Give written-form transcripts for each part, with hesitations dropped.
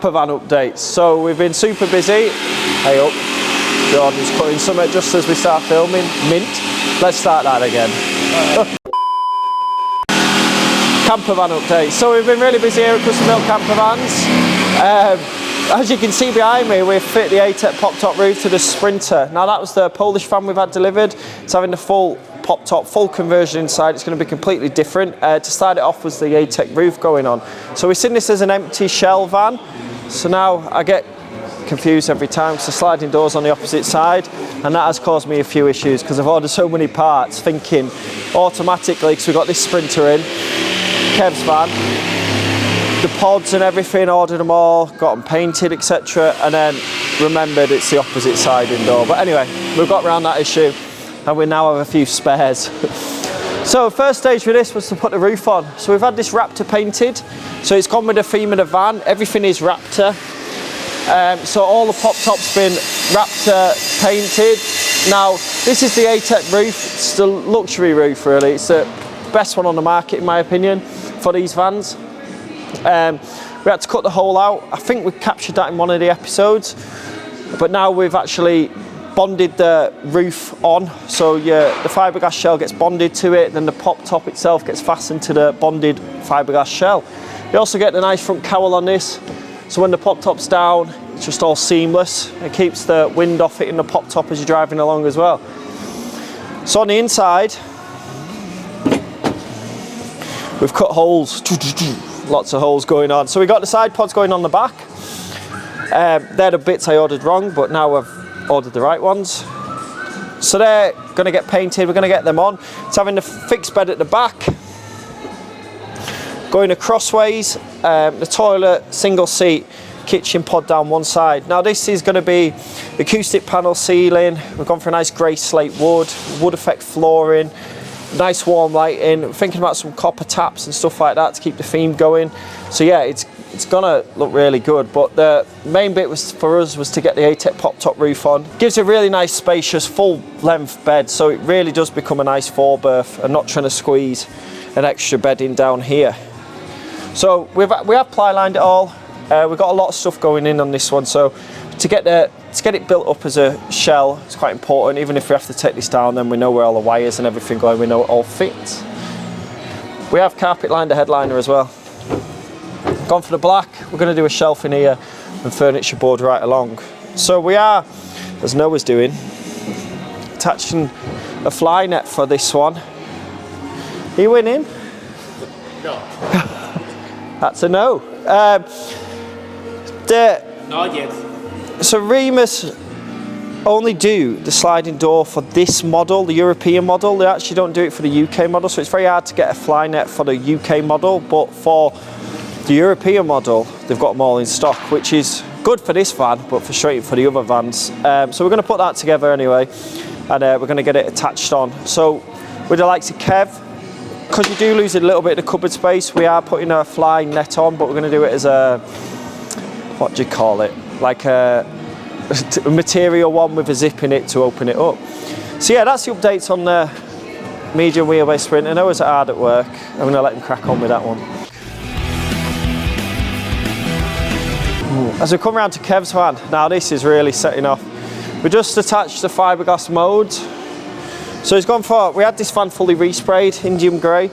campervan updates. So we've been super busy. Hey up, Jordan's cutting something just as we start filming. Mint. Let's start that again. Campervan updates. So we've been really busy here at Custom Built Campervans. As you can see behind me, we've fit the Atek pop-top roof to the Sprinter. Now that was the Polish van we've had delivered. It's having the full pop-top, full conversion inside. It's going to be completely different. To start it off was the Atek roof going on. So we've seen this as an empty shell van. So now I get confused every time because the sliding door's on the opposite side, and that has caused me a few issues because I've ordered so many parts thinking automatically, because we've got this Sprinter in, Kev's van, the pods and everything, ordered them all, got them painted, etc., and then remembered it's the opposite siding door. But anyway, we've got around that issue and we now have a few spares. So first stage for this was to put the roof on. So we've had this Raptor painted, so it's gone with the theme of the van. Everything is Raptor. So all the pop tops been Raptor painted. Now this is the Atek roof. It's the luxury roof really. It's the best one on the market in my opinion for these vans. We had to cut the hole out. I think we captured that in one of the episodes, but now we've actually bonded the roof on. So the fiberglass shell gets bonded to it, then the pop top itself gets fastened to the bonded fiberglass shell. You also get the nice front cowl on this, so when the pop top's down, it's just all seamless. It keeps the wind off hitting the pop top as you're driving along as well. So on the inside, we've cut holes. Lots of holes going on. So we got the side pods going on the back. They're the bits I ordered wrong, but now I've ordered the right ones. So they're going to get painted. We're going to get them on. It's having the fixed bed at the back. Going acrossways. The toilet, single seat, kitchen pod down one side. Now this is going to be acoustic panel ceiling. We've gone for a nice grey slate wood effect flooring. Nice warm lighting. We're thinking about some copper taps and stuff like that to keep the theme going. So yeah, it's gonna look really good. But the main bit for us was to get the Atek pop top roof on. Gives a really nice spacious full length bed, so it really does become a nice four berth and not trying to squeeze an extra bed in down here. So we have ply lined it all. We've got a lot of stuff going in on this one, so to get it built up as a shell, it's quite important. Even if we have to take this down, then we know where all the wires and everything going, we know it all fits. We have carpet lined the headliner as well. Gone for the black. We're going to do a shelf in here and furniture board right along. So we are, as Noah's doing, attaching a fly net for this one. Are you winning? No. That's a no. Not yet. So Remus only do the sliding door for this model, the European model. They actually don't do it for the UK model, so it's very hard to get a fly net for the UK model, but for the European model, they've got them all in stock, which is good for this van, but frustrating for the other vans. So we're going to put that together anyway, and we're going to get it attached on. So with the likes of Kev, because you do lose a little bit of the cupboard space, we are putting a fly net on, but we're going to do it as a, what do you call it? Like a material one with a zip in it to open it up. So yeah, that's the updates on the medium wheelbase Sprinter. I know it's hard at work. I'm going to let him crack on with that one. As we come around to Kev's van, now this is really setting off. We just attached the fiberglass modes. So he's gone for, we had this van fully resprayed, Indian grey.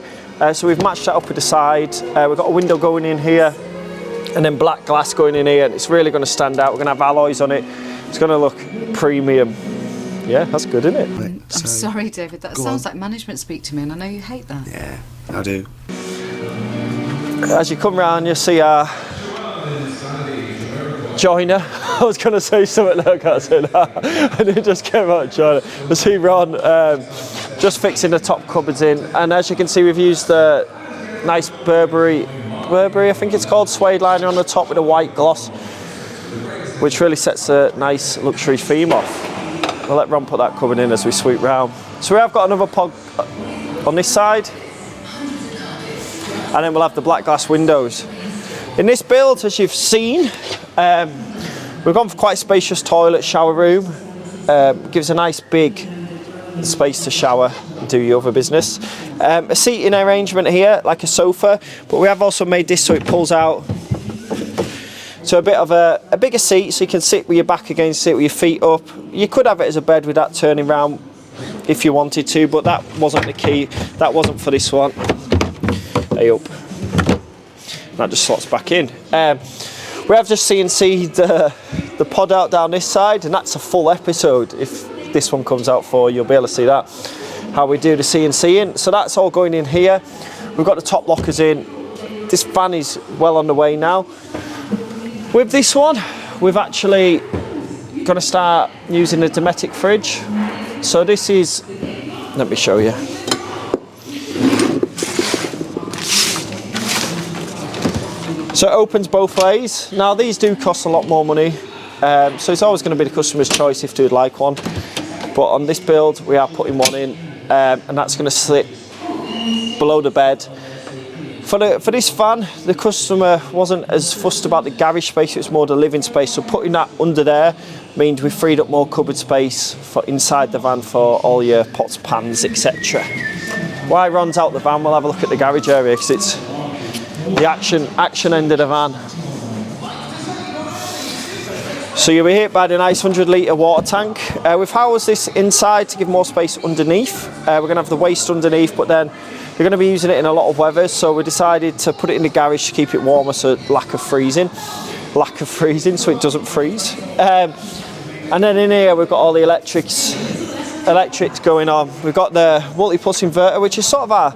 So we've matched that up with the side. We've got a window going in here, and then black glass going in here, and it's really going to stand out. We're going to have alloys on it. It's going to look premium. Yeah, that's good, isn't it? Right, I'm sorry, David, that sounds like management speak to me, and I know you hate that. Yeah, I do. As you come round, you see our joiner. I was going to say something, no, I can't say that. And it just came out joiner. You see Ron just fixing the top cupboards in, and as you can see, we've used the nice Burberry, I think it's called, suede liner on the top with a white gloss, which really sets a nice luxury theme off. I'll let Ron put that cupboard in as we sweep round. So we have got another pod on this side, and then we'll have the black glass windows. In this build, as you've seen, we've gone for quite a spacious toilet, shower room. Gives a nice big space to shower and do your other business. A seating arrangement here, like a sofa, but we have also made this so it pulls out So a bit of a bigger seat, so you can sit with your back against it with your feet up. You could have it as a bed with that turning round if you wanted to, but that wasn't the key. That wasn't for this one. Hey up. That just slots back in. We have just CNC'd the pod out down this side, and that's a full episode. If this one comes out for you, you'll be able to see that, how we do the CNC in. So that's all going in here. We've got the top lockers in. This van is well on the way now. With this one, we've actually going to start using the Dometic fridge. So this is, let me show you. So it opens both ways. Now these do cost a lot more money, so it's always going to be the customer's choice if they would like one. But on this build, we are putting one in, and that's going to sit below the bed. For this van, the customer wasn't as fussed about the garage space, it was more the living space. So putting that under there means we freed up more cupboard space for inside the van for all your pots, pans, etc. While Ron's out the van, we'll have a look at the garage area because it's the action end of the van. So you'll be hit by the nice 100-litre water tank. We've housed this inside to give more space underneath. We're going to have the waste underneath, but then you're going to be using it in a lot of weather, so we decided to put it in the garage to keep it warmer, so lack of freezing, so it doesn't freeze. And then in here we've got all the electrics going on. We've got the multi-plus inverter, which is sort of our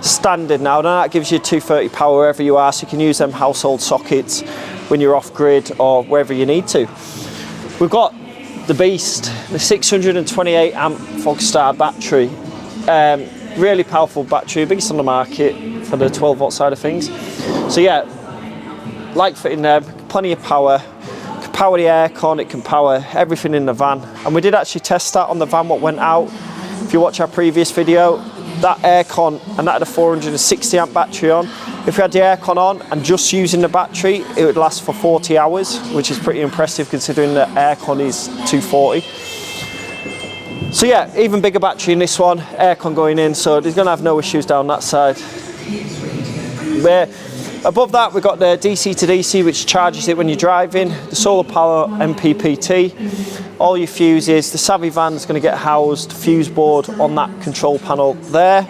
standard now, and that gives you 230 power wherever you are, so you can use them household sockets when you're off grid or wherever you need to. We've got the beast, the 628 amp Fogstar battery, really powerful battery, biggest on the market for the 12 volt side of things. So yeah, like fitting there, plenty of power. It can power the aircon, it can power everything in the van, and we did actually test that on the van what went out. If you watch our previous video, that aircon, and that had a 460 amp battery on. If we had the aircon on and just using the battery, it would last for 40 hours, which is pretty impressive considering the aircon is 240. So yeah, even bigger battery in this one, aircon going in, so there's going to have no issues down that side. Above that, we've got the DC to DC, which charges it when you're driving, the solar power MPPT, all your fuses. The Savvy van is going to get housed fuse board on that control panel there.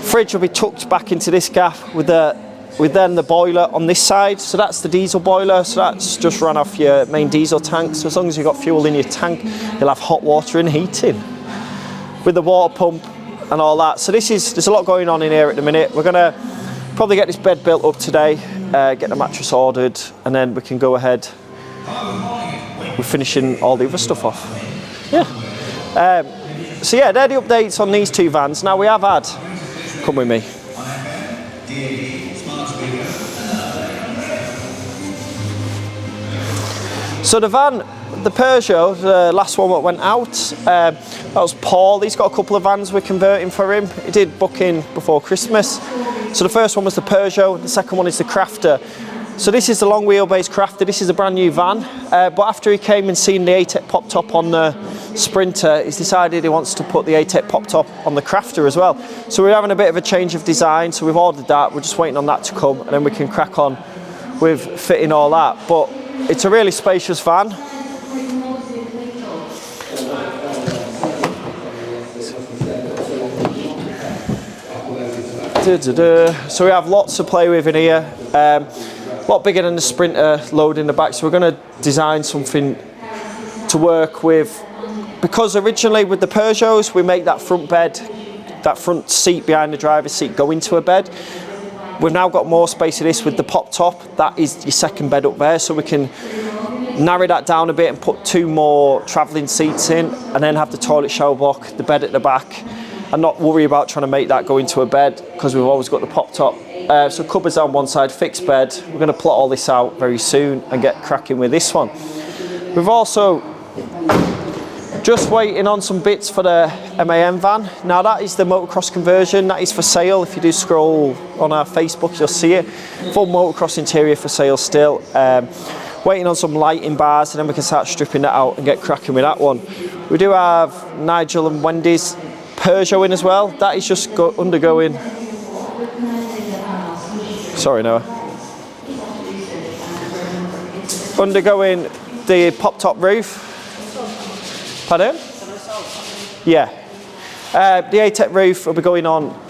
Fridge will be tucked back into this gap with then the boiler on this side. So that's the diesel boiler, so that's just run off your main diesel tank. So as long as you've got fuel in your tank, you'll have hot water and heating with the water pump and all that. So there's a lot going on in here at the minute. We're going to probably get this bed built up today, get the mattress ordered, and then we can go ahead with finishing all the other stuff off. Yeah. So yeah, they're the updates on these two vans. Now we have had, come with me. So the van, the Peugeot, the last one that went out, that was Paul. He's got a couple of vans we're converting for him. He did book in before Christmas. So the first one was the Peugeot, the second one is the Crafter. So this is the long wheelbase Crafter. This is a brand new van, but after he came and seen the Atek pop top on the Sprinter, he's decided he wants to put the Atek pop top on the Crafter as well. So we're having a bit of a change of design, so we've ordered that. We're just waiting on that to come, and then we can crack on with fitting all that. But it's a really spacious van. So we have lots to play with in here. A lot bigger than the Sprinter load in the back, so we're going to design something to work with, because originally with the Peugeots we make that front bed, that front seat behind the driver's seat go into a bed. We've now got more space in this with the pop top. That is your second bed up there, so we can narrow that down a bit and put two more travelling seats in, and then have the toilet shower block, the bed at the back, and not worry about trying to make that go into a bed, because we've always got the pop top. So cupboards on one side, fixed bed. We're going to plot all this out very soon and get cracking with this one. We've also just waiting on some bits for the MAN van. Now that is the motocross conversion, that is for sale. If you do scroll on our Facebook, you'll see it. Full motocross interior for sale still. Waiting on some lighting bars, and then we can start stripping that out and get cracking with that one. We do have Nigel and Wendy's Peugeot in as well. That is just undergoing. Sorry, Noah. undergoing the pop-top roof. Pardon? Yeah. The Atek roof will be going on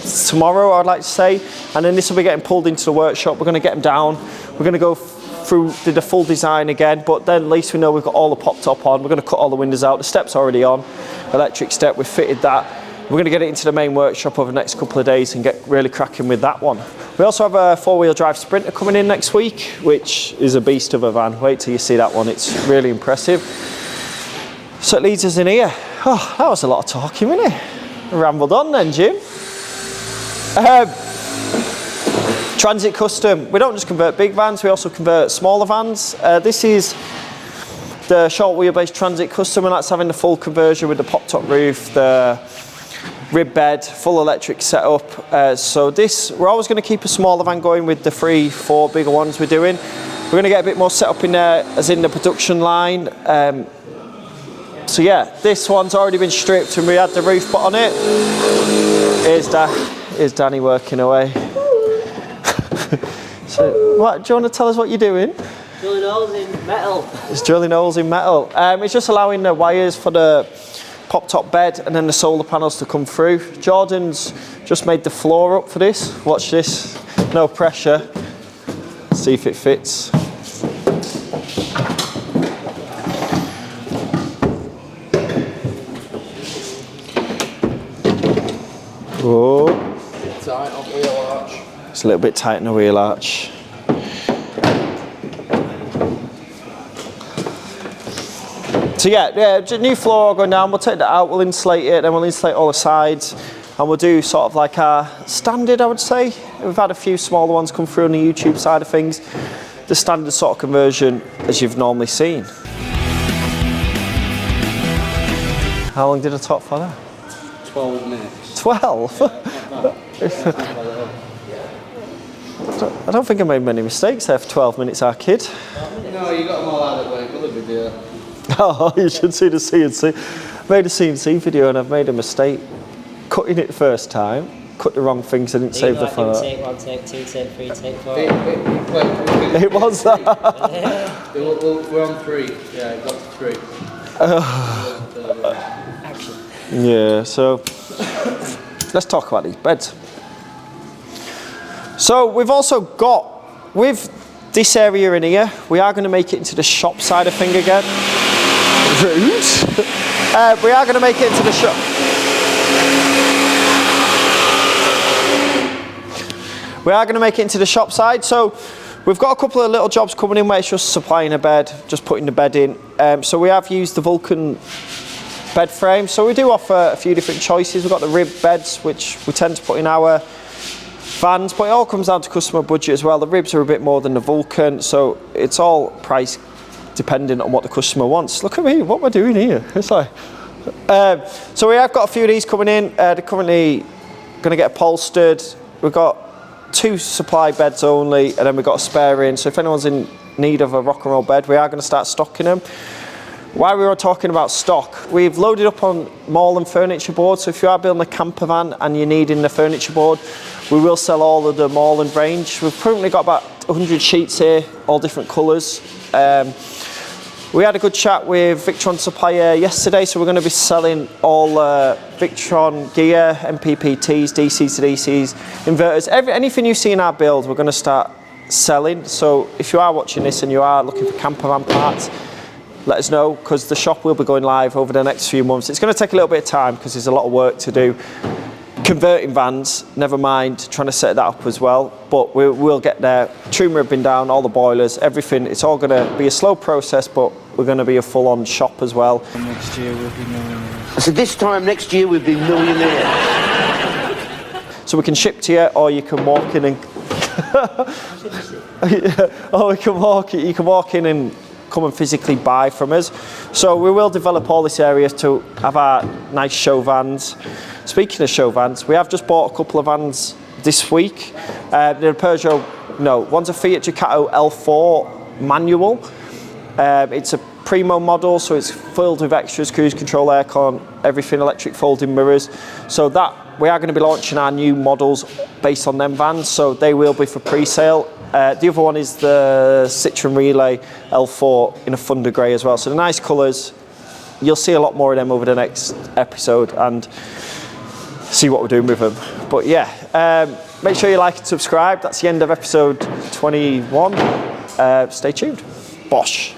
tomorrow, I'd like to say, and then this will be getting pulled into the workshop. We're going to get them down. We're going to go through the full design again, but then at least we know we've got all the pop-top on. We're going to cut all the windows out. The step's already on, electric step, we've fitted that. We're going to get it into the main workshop over the next couple of days and get really cracking with that one. We also have a 4-wheel drive Sprinter coming in next week, which is a beast of a van. Wait till you see that one, it's really impressive. So it leads us in here. Oh, that was a lot of talking, wasn't it? Rambled on then, Jim. Transit Custom. We don't just convert big vans, we also convert smaller vans. This is the short wheelbase Transit Custom, and that's having the full conversion with the pop-top roof, the rib bed, full electric setup. So this, we're always going to keep a smaller van going with the 3-4 bigger ones we're doing. We're going to get a bit more set up in there, as in the production line. So yeah, this one's already been stripped and we had the roof put on it. Here's Danny working away. So, what, do you want to tell us what you're doing? Drilling holes in metal. It's drilling holes in metal. It's just allowing the wires for the pop-top bed and then the solar panels to come through. Jordan's just made the floor up for this. Watch this, no pressure. See if it fits. Oh. Tight on wheel arch. It's a little bit tight in the wheel arch. So yeah, new floor going down, we'll take that out, we'll insulate it, then we'll insulate all the sides, and we'll do sort of like our standard, I would say. We've had a few smaller ones come through on the YouTube side of things. The standard sort of conversion as you've normally seen. How long did I talk for that? 12 minutes. 12? I don't think I made many mistakes there for 12 minutes, our kid. No, you got them all out of the way for the video. Oh, you should see the CNC. I made a CNC video and I've made a mistake cutting it the first time. Cut the wrong things, I didn't save the file. Take 1, take 2, take 3, take 4. It was that. We're on 3. Yeah, it got to 3. Action. Yeah, so let's talk about these beds. So we've also got, with this area in here, we are going to make it into the shop side of thing again. Rude. We are going to make it into the shop. We are going to make it into the shop side. So we've got a couple of little jobs coming in where it's just supplying a bed, just putting the bed in. So we have used the Vulcan bed frame. So we do offer a few different choices. We've got the rib beds, which we tend to put in our vans, but it all comes down to customer budget as well. The ribs are a bit more than the Vulcan, so it's all price dependent on what the customer wants. Look at me, what we're doing here. It's like, so we have got a few of these coming in. They're currently going to get upholstered. We've got 2 supply beds only, and then we've got a spare in. So if anyone's in need of a rock and roll bed, we are going to start stocking them. While we were talking about stock, we've loaded up on Moreland furniture board. So if you are building a camper van and you're needing the furniture board, we will sell all of the Moreland range. We've currently got about 100 sheets here, all different colours. We had a good chat with Victron supplier yesterday, so we're going to be selling all Victron gear, MPPTs, DCs to DCs, inverters, anything you see in our build, we're going to start selling. So if you are watching this and you are looking for camper van parts, let us know, because the shop will be going live over the next few months. It's going to take a little bit of time because there's a lot of work to do. Converting vans, never mind trying to set that up as well, but we'll get there. Trim ribbing down, all the boilers, everything. It's all going to be a slow process, but we're going to be a full-on shop as well. Next year we'll be millionaires. I said, this time next year we'll be millionaires. So we can ship to you, or you can walk in and... or you can walk in and come and physically buy from us. So we will develop all this area to have our nice show vans. Speaking of show vans, we have just bought a couple of vans this week. They're a Peugeot, no, one's a Fiat Ducato L4 manual. It's a primo model, so it's filled with extras, cruise control, aircon, everything, electric folding mirrors. So that we are going to be launching our new models based on them vans, so they will be for pre-sale The other one is the Citroen Relay L4 in a Thunder Grey as well. So the nice colours. You'll see a lot more of them over the next episode and see what we're doing with them. But yeah, make sure you like and subscribe. That's the end of episode 21. Stay tuned. Bosh.